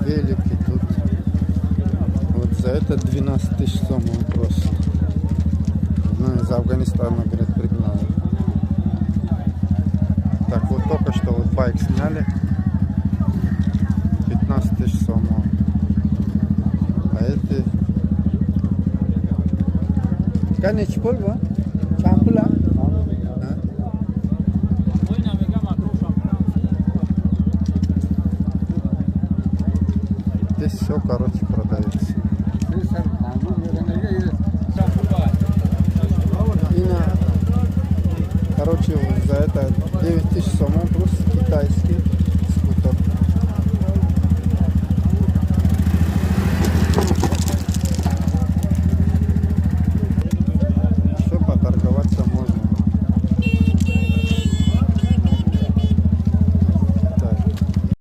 велики тут. Вот за это 12 тысяч сом он просит. Ну, из Афганистана, говорит, пригнал. Так, вот только что вот байк сняли. 15 тысяч сом. А эти... Канеч польва? Чампула? Здесь все, короче, продается. И короче, за это 9 тысяч сомов плюс китайский.